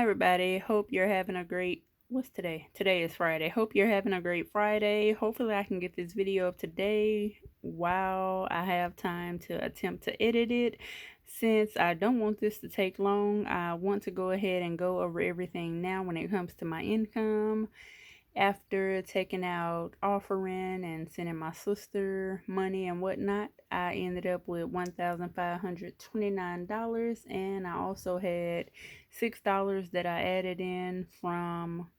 Hi everybody, hope you're having a great, what's today? Today is Friday. Hope you're having a great Friday. Hopefully I can get this video up today while I have time to attempt to edit it. Since I don't want this to take long, I want to go ahead and go over everything now when it comes to my income. After taking out offering and sending my sister money and whatnot, I ended up with $1,529, and I also had $6 that I added in from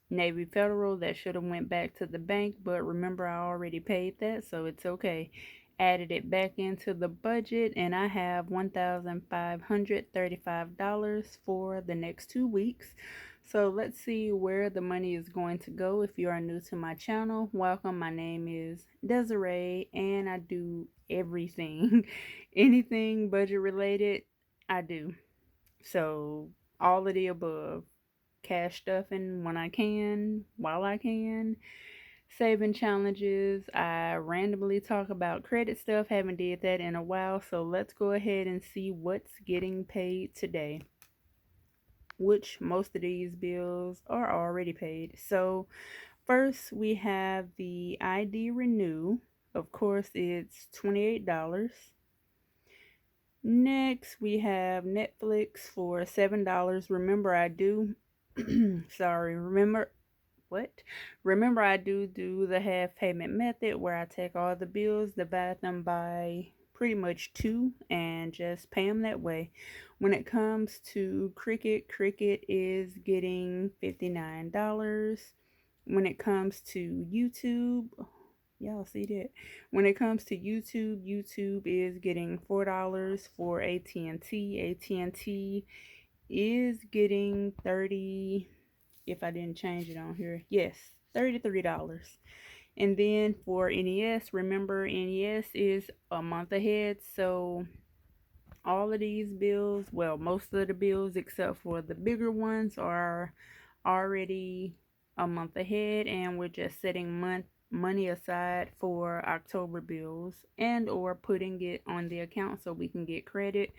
Navy Federal that should have went back to the bank, but remember I already paid that, so it's okay. Added it back into the budget, and I have $1,535 for the next 2 weeks. So let's see where the money is going to go. If you are new to my channel, welcome. My name is Desiree, and I do everything. Anything budget related, I do. So all of the above. Cash stuffing when I can, while I can, saving challenges. I randomly talk about credit stuff, haven't did that in a while, so let's go ahead and see what's getting paid today, which most of these bills are already paid. So first we have the ID renew. Of course, it's $28. Next we have Netflix for $7. Remember I do sorry, remember I do the half payment method where I take all the bills, divide them by pretty much 2 and just pay them that way. When it comes to Cricket is getting $59. When it comes to YouTube, y'all see that? When it comes to YouTube is getting $4 for AT&T. AT&T is getting 30, if I didn't change it on here. Yes, $33. And then for NES, remember NES is a month ahead, so all of these bills, well, most of the bills except for the bigger ones are already a month ahead, and we're just setting money aside for October bills and or putting it on the account so we can get credit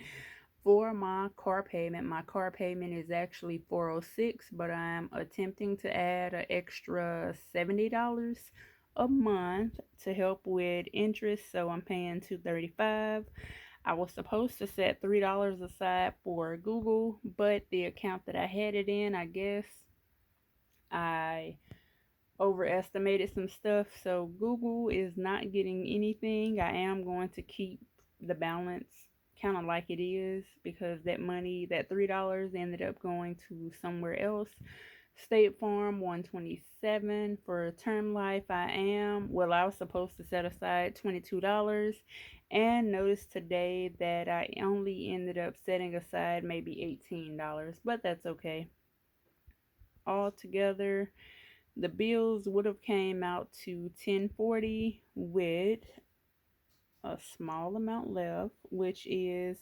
for my car payment. My car payment is actually $406, but I'm attempting to add an extra $70 a month to help with interest, so I'm paying $235. I was supposed to set $3 aside for Google, but the account that I had it in, I guess I overestimated some stuff, so Google is not getting anything. I am going to keep the balance kind of like it is because that money, that $3 ended up going to somewhere else. State Farm 127 for term life. I was supposed to set aside $22, and notice today that I only ended up setting aside maybe $18, but that's okay. Altogether, the bills would have came out to $1040 with a small amount left, which is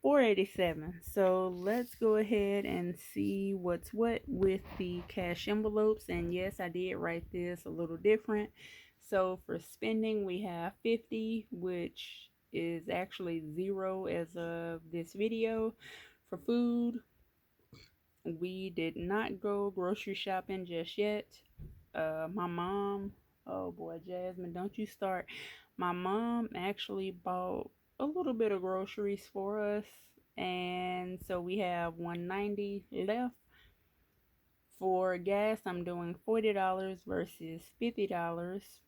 $487. So let's go ahead and see what's what with the cash envelopes. And yes, I did write this a little different. So for spending, we have 50, which is actually 0 as of this video. For food, we did not go grocery shopping just yet. My mom, oh boy, Jasmine, don't you start. My mom actually bought a little bit of groceries for us, and so we have $190 left. For gas, I'm doing $40 versus $50.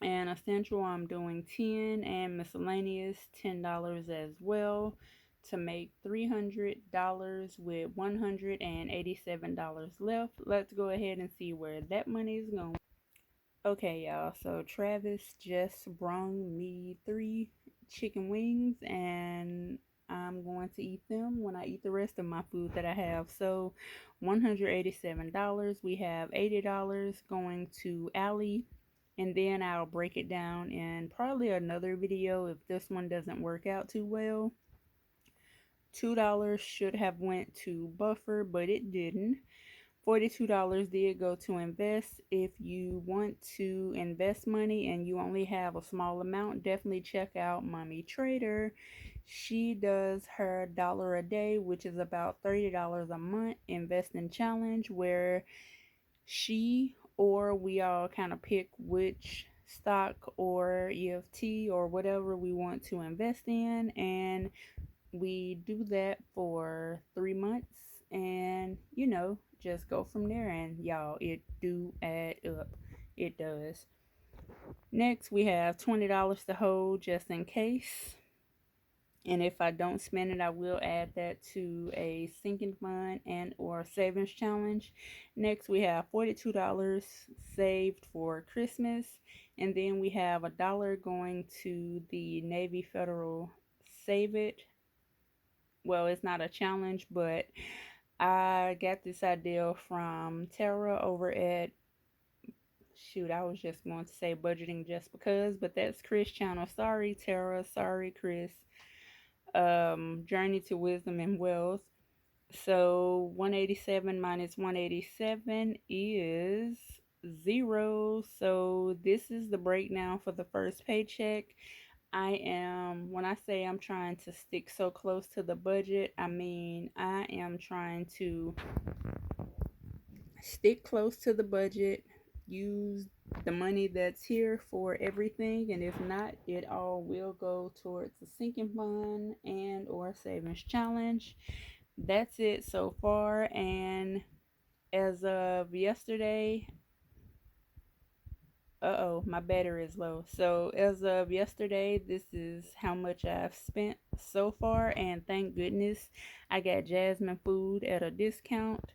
And essential, I'm doing $10, and miscellaneous $10 as well, to make $300 with $187 left. Let's go ahead and see where that money is going. Okay, y'all, so Travis just brung me 3 chicken wings, and I'm going to eat them when I eat the rest of my food that I have. So $187. We have $80 going to Allie, and then I'll break it down in probably another video if this one doesn't work out too well. $2 should have went to Buffer, but it didn't. $42 did go to invest. If you want to invest money and you only have a small amount, definitely check out Mommy Trader. She does her dollar a day, which is about $30 a month investing challenge, where she or we all kind of pick which stock or EFT or whatever we want to invest in, and we do that for 3 months, and just go from there. And y'all, it do add up. It does. Next, we have $20 to hold just in case. And if I don't spend it, I will add that to a sinking fund and or savings challenge. Next, we have $42 saved for Christmas. And then we have $1 going to the Navy Federal Save It. Well, it's not a challenge, but I got this idea from Tara over at, shoot, I was just going to say budgeting just because, but that's Chris' channel. Sorry, Tara. Sorry, Chris. Journey to Wisdom and Wealth. So 187 minus 187 is 0. So this is the breakdown for the first paycheck. When I say I'm trying to stick so close to the budget, I mean I am trying to stick close to the budget, use the money that's here for everything, and if not, it all will go towards the sinking fund and or savings challenge. That's it so far. And as of yesterday, my battery is low. So as of yesterday, this is how much I've spent so far, and thank goodness I got Jasmine food at a discount,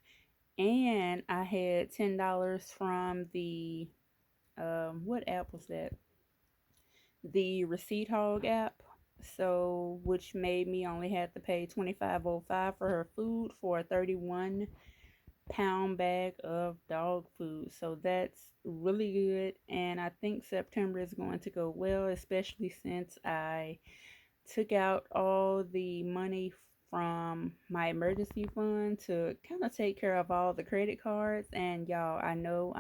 and I had $10 from the what app was that? The Receipt Hog app. So which made me only have to pay $25.05 for her food for a 31-pound bag of dog food. So that's really good, and I think September is going to go well, especially since I took out all the money from my emergency fund to kind of take care of all the credit cards. And y'all, I know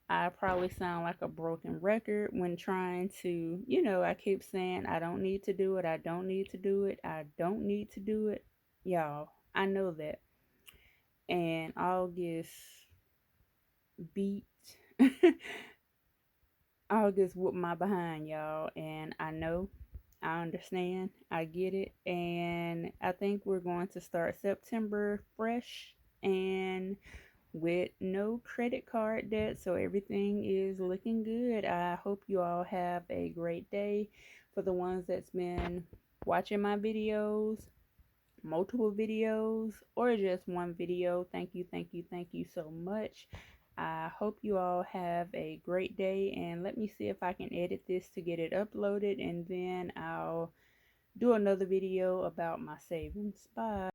I probably sound like a broken record when trying to, I keep saying I don't need to do it, I don't need to do it, I don't need to do it. Y'all, I know that. And August beat August whooped my behind, y'all. And I know, I understand, I get it. And I think we're going to start September fresh and with no credit card debt. So everything is looking good. I hope you all have a great day. For the ones that's been watching my videos, multiple videos, or just one video, thank you so much. I hope you all have a great day, and let me see if I can edit this to get it uploaded, and then I'll do another video about my savings. Bye.